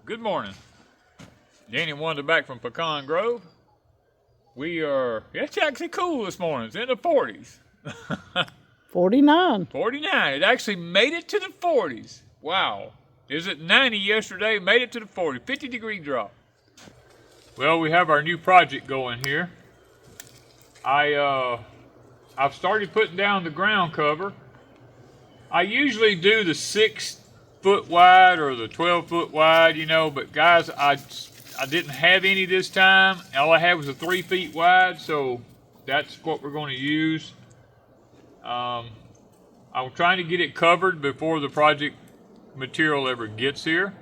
Good morning. Danny and Wanda back from Pecan Grove. It's actually cool this morning. It's in the 40s. 49. 49. It actually made it to the 40s. Wow. It was at 90 yesterday, made it to the 40s. 50-degree drop. Well, we have our new project going here. I've started putting down the ground cover. I usually do the 6-foot wide or the 12-foot wide, but guys, I didn't have any this time. All I had was a 3 feet wide, so that's what we're going to use. I'm trying to get it covered before the project material ever gets here,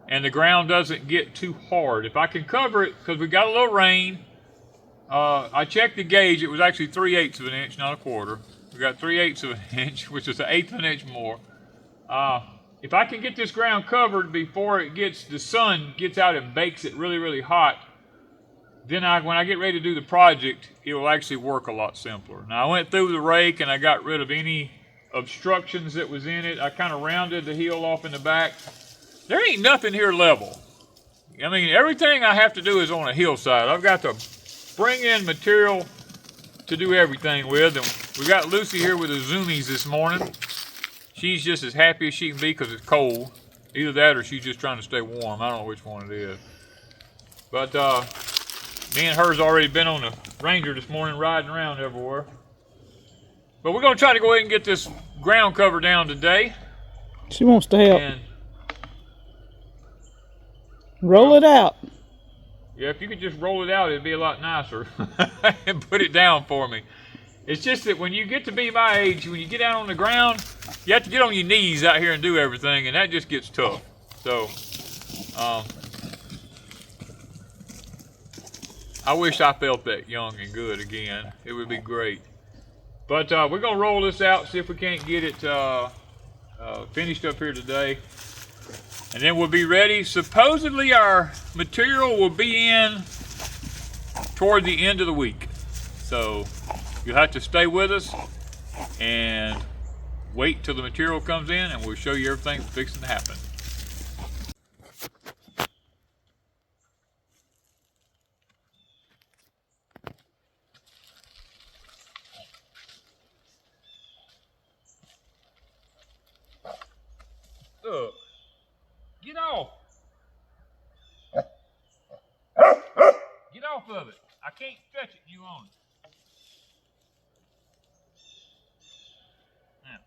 and the ground doesn't get too hard. If I can cover it, because we got a little rain. I checked the gauge. It was actually 3/8 of an inch, not a quarter. We got 3/8 of an inch, which is an eighth of an inch more. If I can get this ground covered before the sun gets out and bakes it really, really hot, then when I get ready to do the project, it will actually work a lot simpler. Now, I went through the rake and I got rid of any obstructions that was in it. I kind of rounded the hill off in the back. There ain't nothing here level. I mean, everything I have to do is on a hillside. I've got to bring in material to do everything with. And we got Lucy here with the zoomies this morning. She's just as happy as she can be because it's cold. Either that or she's just trying to stay warm. I don't know which one it is. But me and her's already been on the Ranger this morning riding around everywhere. But we're going to try to go ahead and get this ground cover down today. She wants to help. And, roll it out. Yeah, if you could just roll it out, it'd be a lot nicer. And put it down for me. It's just that when you get to be my age, when you get out on the ground, you have to get on your knees out here and do everything, and that just gets tough. So, I wish I felt that young and good again. It would be great. But we're going to roll this out, see if we can't get it finished up here today. And then we'll be ready. Supposedly our material will be in toward the end of the week. So you'll have to stay with us and wait till the material comes in, and we'll show you everything that's fixing to happen. Look. Get off. Get off of it. I can't stretch it. You own it. Now.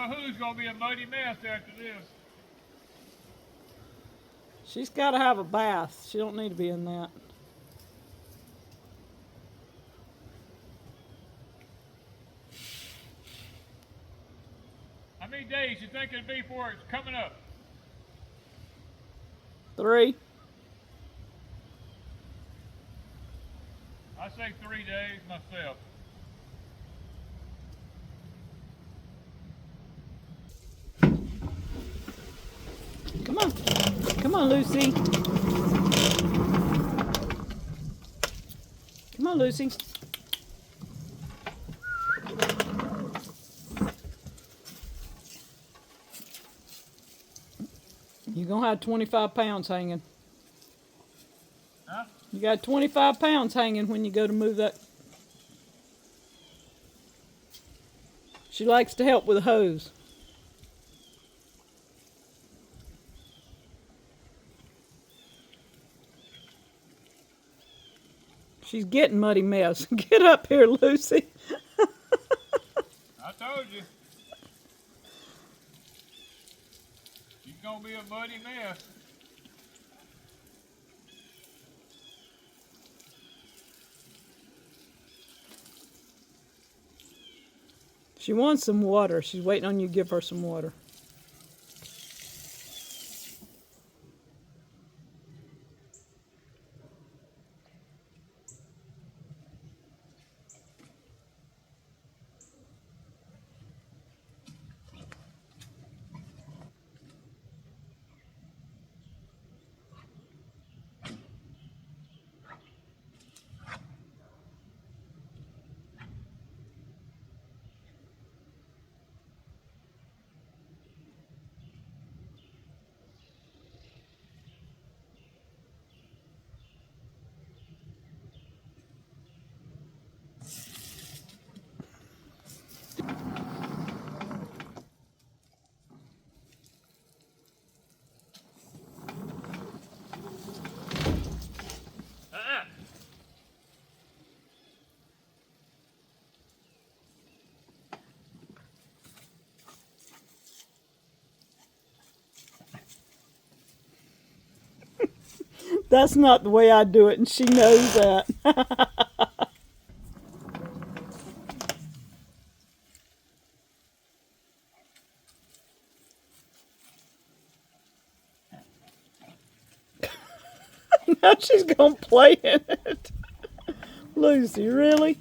who's gonna be a muddy mess after this. She's got to have a bath. She don't need to be in that. How many days you think it'll be before it's coming up? 3. I say 3 days myself. Come on. Come on, Lucy. Come on, Lucy. You're going to have 25 pounds hanging. Huh? You got 25 pounds hanging when you go to move that. She likes to help with a hose. She's getting muddy mess. Get up here, Lucy. I told you. She's gonna be a muddy mess. She wants some water. She's waiting on you to give her some water. That's not the way I do it, and she knows that. Now she's gonna play in it. Lucy, really?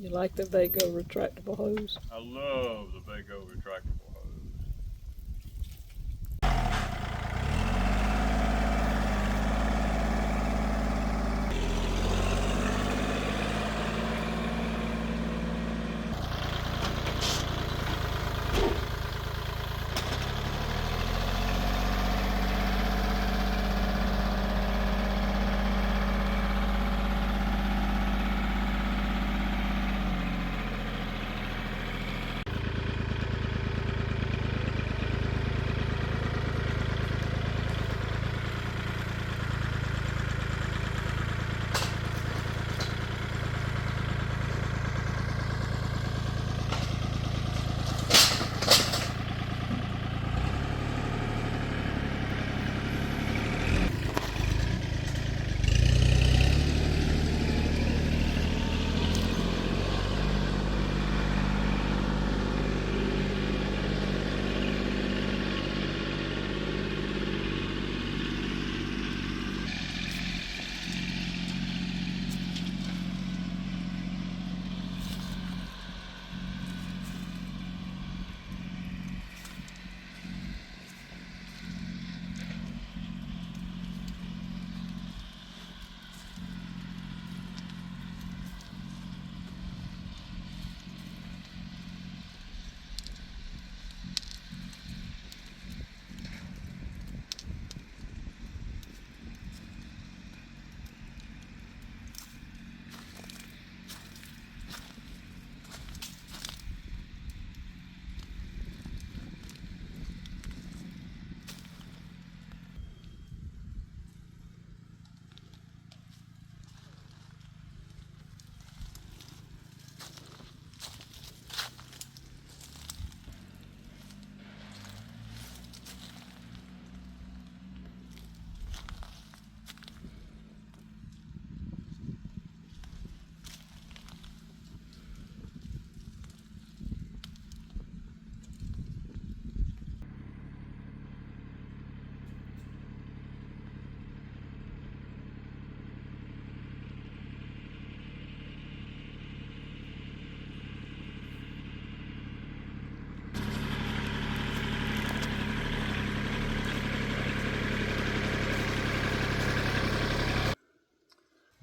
You like the VEGO retractable hose? I love the VEGO retractable hose.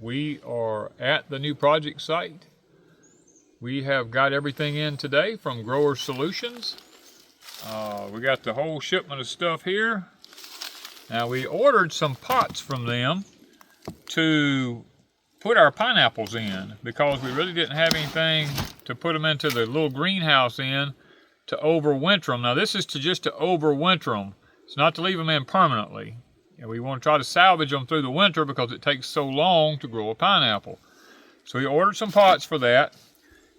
we are at the new project site. We have got everything in today from Grower Solutions. We got the whole shipment of stuff here. Now we ordered some pots from them to put our pineapples in because we really didn't have anything to put them into the little greenhouse in to overwinter them. Now this is just to overwinter them. It's not to leave them in permanently. And we want to try to salvage them through the winter because it takes so long to grow a pineapple. So we ordered some pots for that.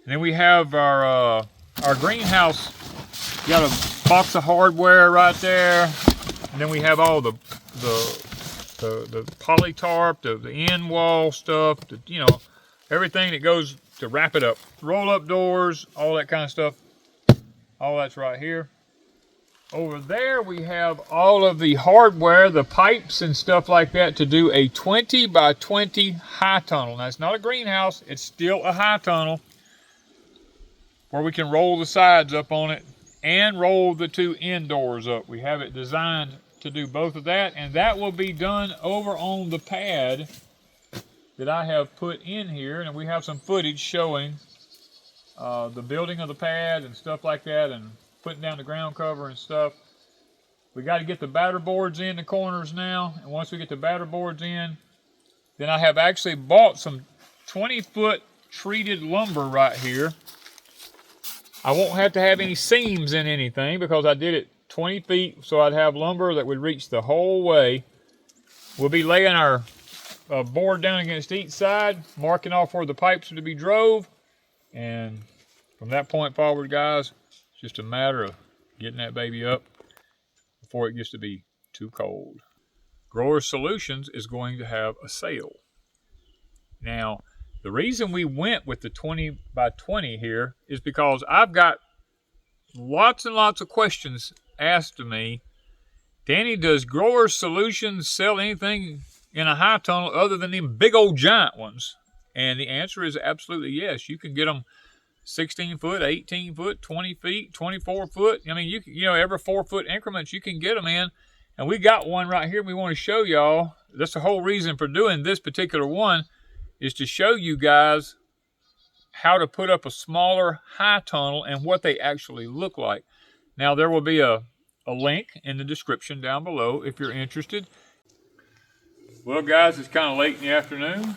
And then we have our greenhouse. Got a box of hardware right there. And then we have all the polytarp, the end wall stuff, everything that goes to wrap it up. Roll up doors, all that kind of stuff. All that's right here. Over there we have all of the hardware, the pipes and stuff like that to do a 20 by 20 high tunnel. Now it's not a greenhouse, it's still a high tunnel where we can roll the sides up on it and roll the two end doors up. We have it designed to do both of that, and that will be done over on the pad that I have put in here, and we have some footage showing the building of the pad and stuff like that, and putting down the ground cover and stuff. We got to get the batter boards in the corners now, and once we get the batter boards in, then I have actually bought some 20-foot treated lumber right here. I won't have to have any seams in anything because I did it 20 feet, so I'd have lumber that would reach the whole way. We'll be laying our board down against each side, marking off where the pipes are to be drove, and from that point forward, guys, it's just a matter of getting that baby up before it gets to be too cold. Grower Solutions is going to have a sale. Now, the reason we went with the 20 by 20 here is because I've got lots and lots of questions asked to me. Danny, does Grower Solutions sell anything in a high tunnel other than them big old giant ones? And the answer is absolutely yes. You can get them 16 foot, 18 foot, 20 feet, 24 foot. I mean, every 4 foot increments you can get them in. And we got one right here we want to show y'all. That's the whole reason for doing this particular one, is to show you guys how to put up a smaller high tunnel and what they actually look like. Now there will be a link in the description down below if you're interested. Well guys, it's kind of late in the afternoon.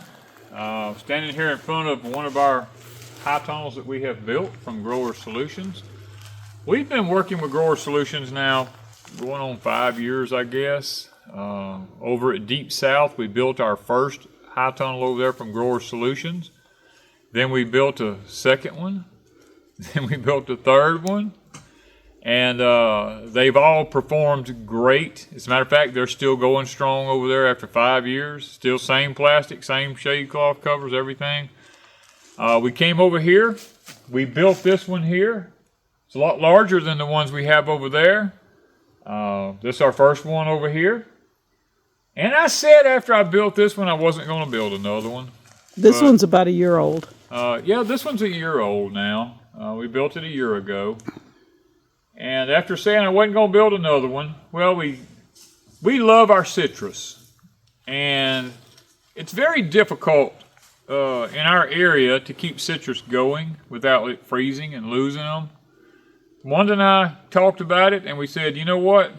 Standing here in front of one of our high tunnels that we have built from Grower Solutions. We've been working with Grower Solutions now going on 5 years, I guess. Over at Deep South, we built our first high tunnel over there from Grower Solutions. Then we built a second one. Then we built a third one. And they've all performed great. As a matter of fact, they're still going strong over there after 5 years. Still same plastic, same shade cloth covers, everything. We came over here. We built this one here. It's a lot larger than the ones we have over there. This is our first one over here. And I said after I built this one, I wasn't going to build another one. This one's about a year old. Yeah, this one's a year old now. We built it a year ago. And after saying I wasn't going to build another one, well, we love our citrus. And it's very difficult in our area to keep citrus going without it freezing and losing them. Wanda and I talked about it, and we said, you know what?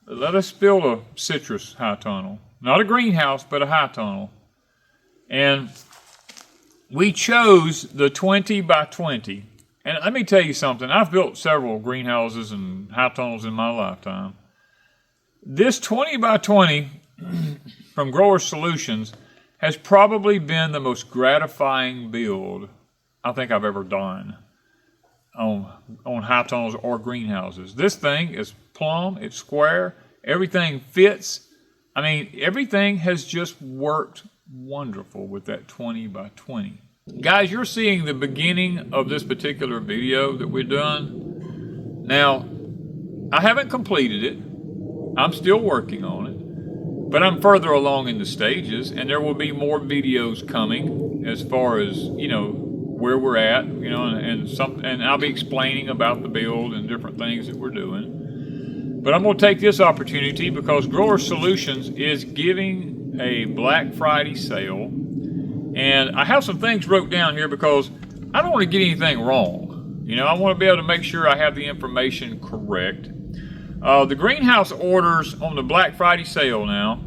Let us build a citrus high tunnel. Not a greenhouse, but a high tunnel. And we chose the 20 by 20. And let me tell you something. I've built several greenhouses and high tunnels in my lifetime. This 20 by 20 from Grower Solutions has probably been the most gratifying build I think I've ever done on high tunnels or greenhouses. This thing is plumb, it's square, everything fits. I mean, everything has just worked wonderful with that 20 by 20. Guys, you're seeing the beginning of this particular video that we've done. Now, I haven't completed it. I'm still working on it. But I'm further along in the stages, and there will be more videos coming as far as, where we're at, and I'll be explaining about the build and different things that we're doing. But I'm going to take this opportunity because Grower Solutions is giving a Black Friday sale And I have some things wrote down here because I don't want to get anything wrong. You know, I want to be able to make sure I have the information correct. The greenhouse orders on the Black Friday sale now,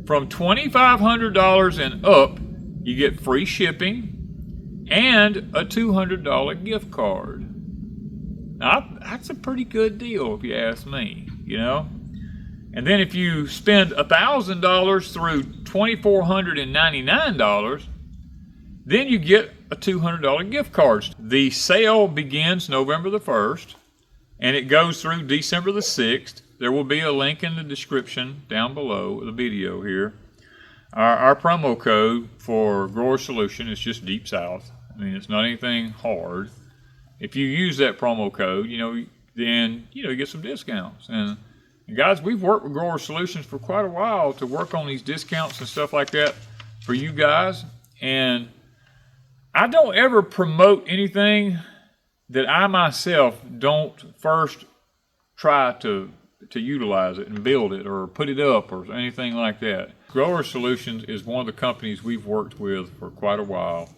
from $2,500 and up, you get free shipping and a $200 gift card. Now, that's a pretty good deal if you ask me, you know. And then if you spend $1,000 through $2,499, then you get a $200 gift card. The sale begins November the 1st, and it goes through December the 6th. There will be a link in the description down below the video here. Our promo code for Grower Solution is just Deep South. I mean, it's not anything hard. If you use that promo code, you know, then you get some discounts. And guys, we've worked with Grower Solutions for quite a while to work on these discounts and stuff like that for you guys. And I don't ever promote anything that I myself don't first try to utilize it and build it or put it up or anything like that. Grower Solutions is one of the companies we've worked with for quite a while,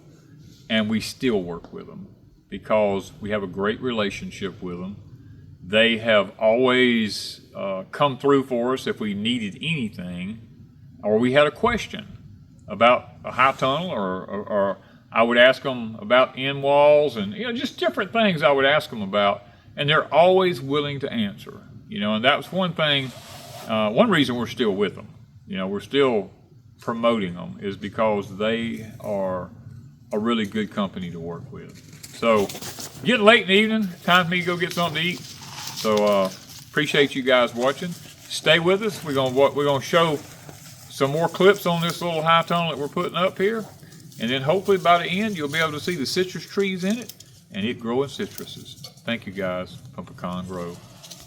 and we still work with them because we have a great relationship with them. They have always come through for us if we needed anything or we had a question about a high tunnel or I would ask them about end walls and just different things I would ask them about, and they're always willing to answer. And that was one thing, one reason we're still with them. We're still promoting them is because they are a really good company to work with. So, getting late in the evening, time for me to go get something to eat. So, appreciate you guys watching. Stay with us. We're gonna show some more clips on this little high tunnel that we're putting up here, and then hopefully by the end you'll be able to see the citrus trees in it and it growing citruses. Thank you guys from Pecan Grove.